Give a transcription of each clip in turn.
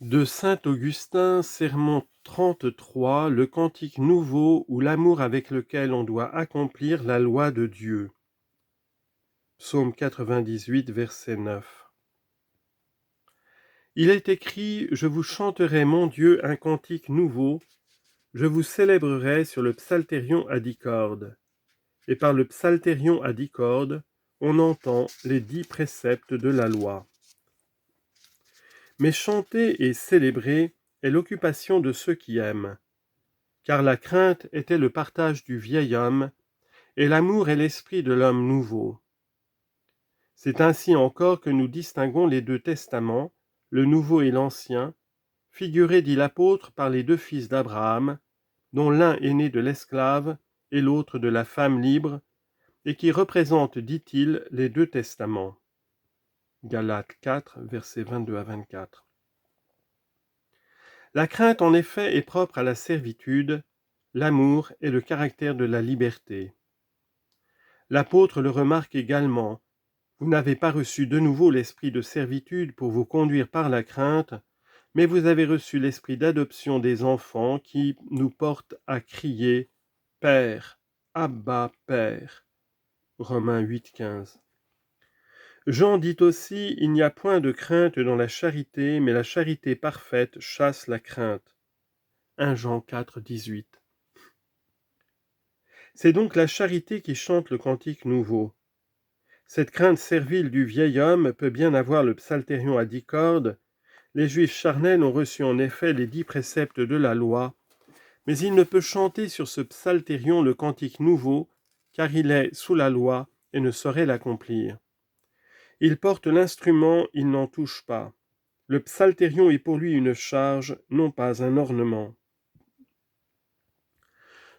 De saint Augustin, sermon 33, le cantique nouveau ou l'amour avec lequel on doit accomplir la loi de Dieu. Psaume 98, verset 9. Il est écrit: Je vous chanterai, mon Dieu, un cantique nouveau, je vous célébrerai sur le psalterion à 10 cordes. Et par le psalterion à 10 cordes, on entend les 10 préceptes de la loi. Mais chanter et célébrer est l'occupation de ceux qui aiment, car la crainte était le partage du vieil homme, et l'amour est l'esprit de l'homme nouveau. C'est ainsi encore que nous distinguons les deux testaments, le Nouveau et l'Ancien, figurés, dit l'apôtre, par les deux fils d'Abraham, dont l'un est né de l'esclave et l'autre de la femme libre, et qui représentent, dit-il, les deux testaments. Galates 4, versets 22 à 24. La crainte, en effet, est propre à la servitude, l'amour est le caractère de la liberté. L'apôtre le remarque également: vous n'avez pas reçu de nouveau l'esprit de servitude pour vous conduire par la crainte, mais vous avez reçu l'esprit d'adoption des enfants qui nous porte à crier « Père, Abba, Père ». Romains 8, 15. Jean dit aussi: il n'y a point de crainte dans la charité, mais la charité parfaite chasse la crainte. 1 Jean 4, 18. C'est donc la charité qui chante le cantique nouveau. Cette crainte servile du vieil homme peut bien avoir le psalterion à 10 cordes. Les Juifs charnels ont reçu en effet les 10 préceptes de la loi, mais il ne peut chanter sur ce psalterion le cantique nouveau, car il est sous la loi et ne saurait l'accomplir. Il porte l'instrument, il n'en touche pas. Le psalterion est pour lui une charge, non pas un ornement.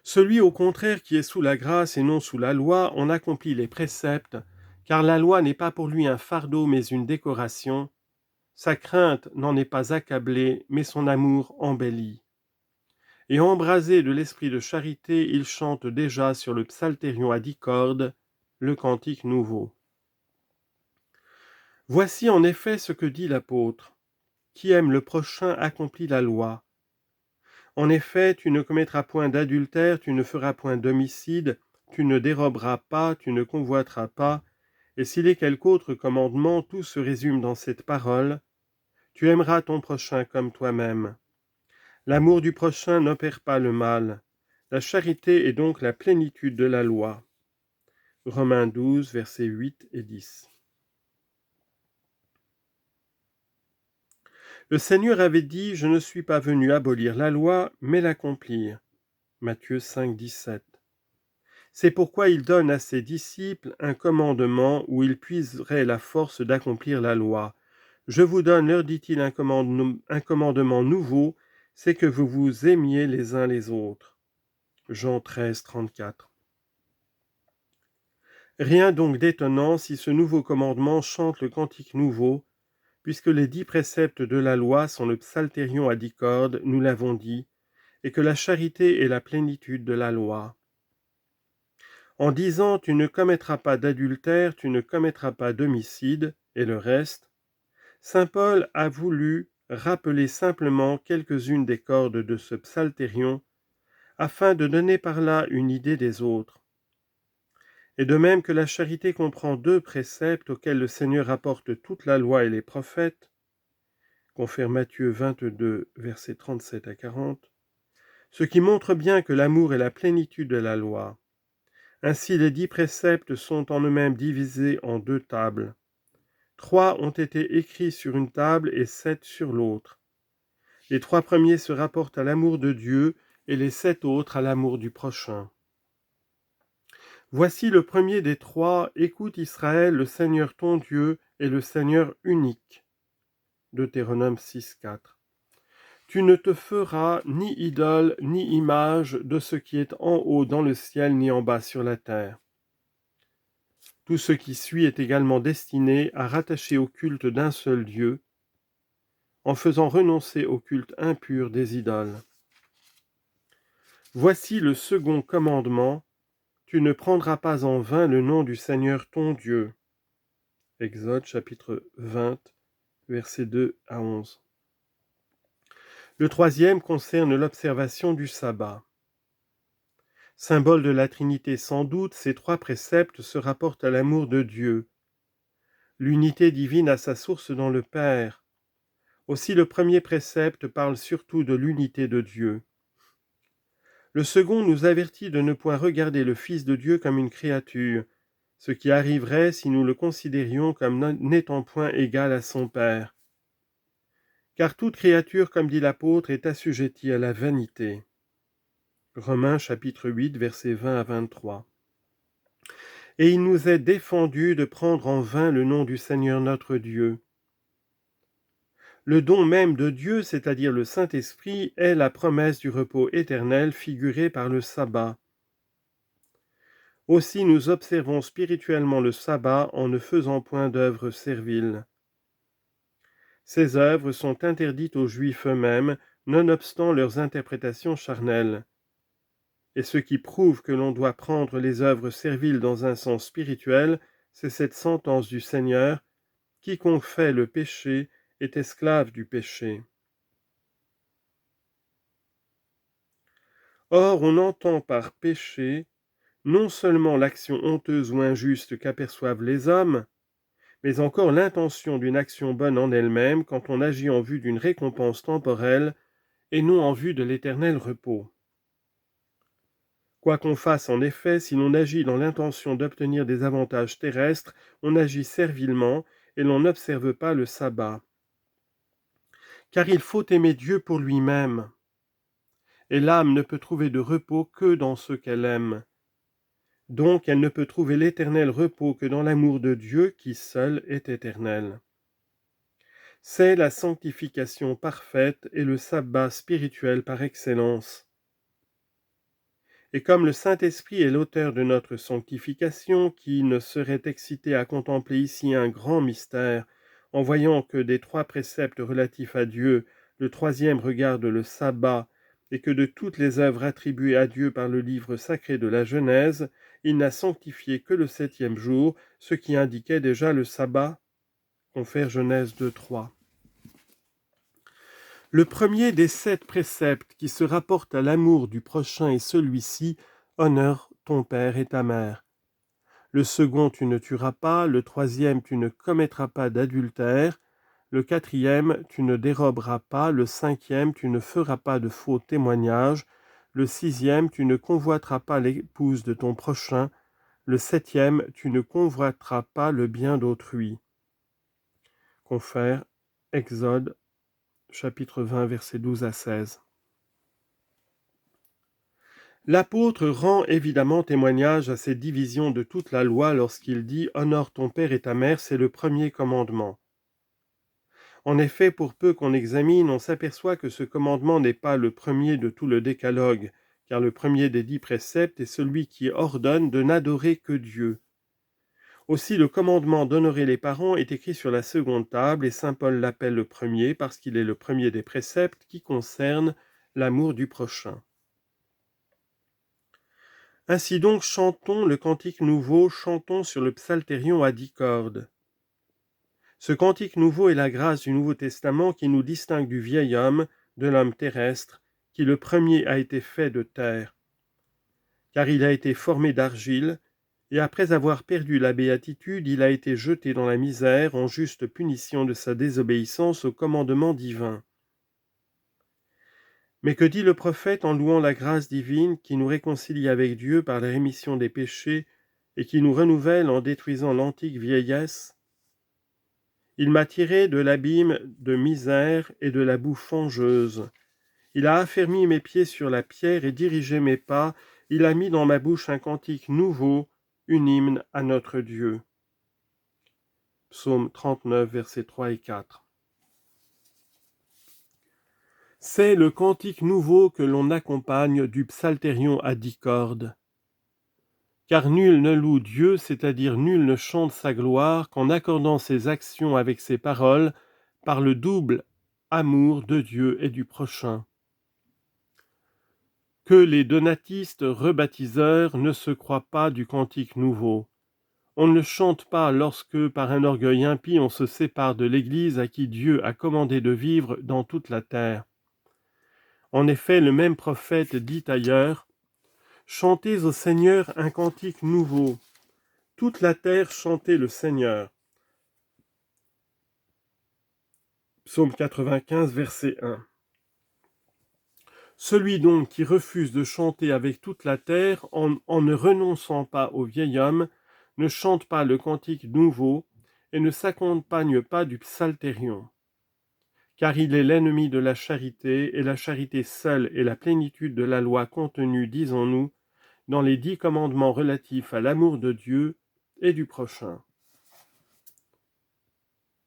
Celui au contraire qui est sous la grâce et non sous la loi en accomplit les préceptes, car la loi n'est pas pour lui un fardeau mais une décoration. Sa crainte n'en est pas accablée, mais son amour embellit. Et embrasé de l'esprit de charité, il chante déjà sur le psalterion à 10 cordes, le cantique nouveau. Voici en effet ce que dit l'apôtre: qui aime le prochain accomplit la loi. En effet, tu ne commettras point d'adultère, tu ne feras point d'homicide, tu ne déroberas pas, tu ne convoiteras pas, et s'il est quelque autre commandement, tout se résume dans cette parole: tu aimeras ton prochain comme toi-même. L'amour du prochain n'opère pas le mal. La charité est donc la plénitude de la loi. Romains 12, versets 8 et 10. Le Seigneur avait dit: je ne suis pas venu abolir la loi, mais l'accomplir. Matthieu 5, 17. C'est pourquoi il donne à ses disciples un commandement où ils puiseraient la force d'accomplir la loi. Je vous donne, leur dit-il, un commandement nouveau, c'est que vous vous aimiez les uns les autres. Jean 13, 34. Rien donc d'étonnant si ce nouveau commandement chante le cantique nouveau, puisque les 10 préceptes de la loi sont le psalterion à 10 cordes, nous l'avons dit, et que la charité est la plénitude de la loi. En disant: tu ne commettras pas d'adultère, tu ne commettras pas d'homicide, et le reste, saint Paul a voulu rappeler simplement quelques-unes des cordes de ce psalterion, afin de donner par là une idée des autres. Et de même que la charité comprend 2 préceptes auxquels le Seigneur apporte toute la loi et les prophètes, confère Matthieu 22, versets 37 à 40, ce qui montre bien que l'amour est la plénitude de la loi. Ainsi les 10 préceptes sont en eux-mêmes divisés en 2 tables. 3 ont été écrits sur une table et 7 sur l'autre. Les 3 premiers se rapportent à l'amour de Dieu et les 7 autres à l'amour du prochain. Voici le premier des 3: écoute Israël, le Seigneur ton Dieu est le Seigneur unique. Deutéronome 6, 4. Tu ne te feras ni idole ni image de ce qui est en haut dans le ciel ni en bas sur la terre. Tout ce qui suit est également destiné à rattacher au culte d'un seul Dieu, en faisant renoncer au culte impur des idoles. Voici le second commandement: tu ne prendras pas en vain le nom du Seigneur ton Dieu. Exode chapitre 20, versets 2 à 11. Le troisième concerne l'observation du sabbat. Symbole de la Trinité sans doute, ces trois préceptes se rapportent à l'amour de Dieu. L'unité divine a sa source dans le Père. Aussi le premier précepte parle surtout de l'unité de Dieu. Le second nous avertit de ne point regarder le Fils de Dieu comme une créature, ce qui arriverait si nous le considérions comme n'étant point égal à son Père. Car toute créature, comme dit l'apôtre, est assujettie à la vanité. Romains chapitre 8, versets 20 à 23. Et il nous est défendu de prendre en vain le nom du Seigneur notre Dieu. Le don même de Dieu, c'est-à-dire le Saint-Esprit, est la promesse du repos éternel figurée par le sabbat. Aussi nous observons spirituellement le sabbat en ne faisant point d'œuvres serviles. Ces œuvres sont interdites aux Juifs eux-mêmes, nonobstant leurs interprétations charnelles. Et ce qui prouve que l'on doit prendre les œuvres serviles dans un sens spirituel, c'est cette sentence du Seigneur: quiconque fait le péché est esclave du péché. Or, on entend par péché non seulement l'action honteuse ou injuste qu'aperçoivent les hommes, mais encore l'intention d'une action bonne en elle-même quand on agit en vue d'une récompense temporelle et non en vue de l'éternel repos. Quoi qu'on fasse en effet, si l'on agit dans l'intention d'obtenir des avantages terrestres, on agit servilement et l'on n'observe pas le sabbat. Car il faut aimer Dieu pour lui-même, et l'âme ne peut trouver de repos que dans ce qu'elle aime. Donc elle ne peut trouver l'éternel repos que dans l'amour de Dieu qui seul est éternel. C'est la sanctification parfaite et le sabbat spirituel par excellence. Et comme le Saint-Esprit est l'auteur de notre sanctification, qui ne serait excité à contempler ici un grand mystère, en voyant que des trois préceptes relatifs à Dieu, le troisième regarde le sabbat, et que de toutes les œuvres attribuées à Dieu par le livre sacré de la Genèse, il n'a sanctifié que le septième jour, ce qui indiquait déjà le sabbat, confère Genèse 2:3. Le premier des 7 préceptes qui se rapportent à l'amour du prochain est celui-ci: honore ton père et ta mère. Le second: tu ne tueras pas. Le troisième: tu ne commettras pas d'adultère. Le quatrième: tu ne déroberas pas. Le cinquième: tu ne feras pas de faux témoignages. Le sixième: tu ne convoiteras pas l'épouse de ton prochain. Le septième: tu ne convoiteras pas le bien d'autrui. Confère Exode chapitre 20, versets 12 à 16. L'apôtre rend évidemment témoignage à ces divisions de toute la loi lorsqu'il dit « Honore ton père et ta mère », c'est le premier commandement. En effet, pour peu qu'on examine, on s'aperçoit que ce commandement n'est pas le premier de tout le décalogue, car le premier des 10 préceptes est celui qui ordonne de n'adorer que Dieu. Aussi, le commandement d'honorer les parents est écrit sur la seconde table, et saint Paul l'appelle le premier parce qu'il est le premier des préceptes qui concernent l'amour du prochain. Ainsi donc, chantons le cantique nouveau, chantons sur le psalterion à 10 cordes. Ce cantique nouveau est la grâce du Nouveau Testament qui nous distingue du vieil homme, de l'homme terrestre, qui le premier a été fait de terre. Car il a été formé d'argile, et après avoir perdu la béatitude, il a été jeté dans la misère en juste punition de sa désobéissance au commandement divin. Mais que dit le prophète en louant la grâce divine qui nous réconcilie avec Dieu par la rémission des péchés et qui nous renouvelle en détruisant l'antique vieillesse? Il m'a tiré de l'abîme de misère et de la boue fangeuse. Il a affermi mes pieds sur la pierre et dirigé mes pas. Il a mis dans ma bouche un cantique nouveau, une hymne à notre Dieu. Psaume 39, versets 3 et 4. C'est le cantique nouveau que l'on accompagne du psalterion à 10 cordes. Car nul ne loue Dieu, c'est-à-dire nul ne chante sa gloire, qu'en accordant ses actions avec ses paroles, par le double amour de Dieu et du prochain. Que les donatistes rebaptiseurs ne se croient pas du cantique nouveau. On ne chante pas lorsque, par un orgueil impie, on se sépare de l'Église à qui Dieu a commandé de vivre dans toute la terre. En effet, le même prophète dit ailleurs, « Chantez au Seigneur un cantique nouveau, toute la terre chantez le Seigneur. » Psaume 95, verset 1. Celui donc qui refuse de chanter avec toute la terre en ne renonçant pas au vieil homme, ne chante pas le cantique nouveau et ne s'accompagne pas du psalterion. Car il est l'ennemi de la charité, et la charité seule est la plénitude de la loi contenue, disons-nous, dans les 10 commandements relatifs à l'amour de Dieu et du prochain.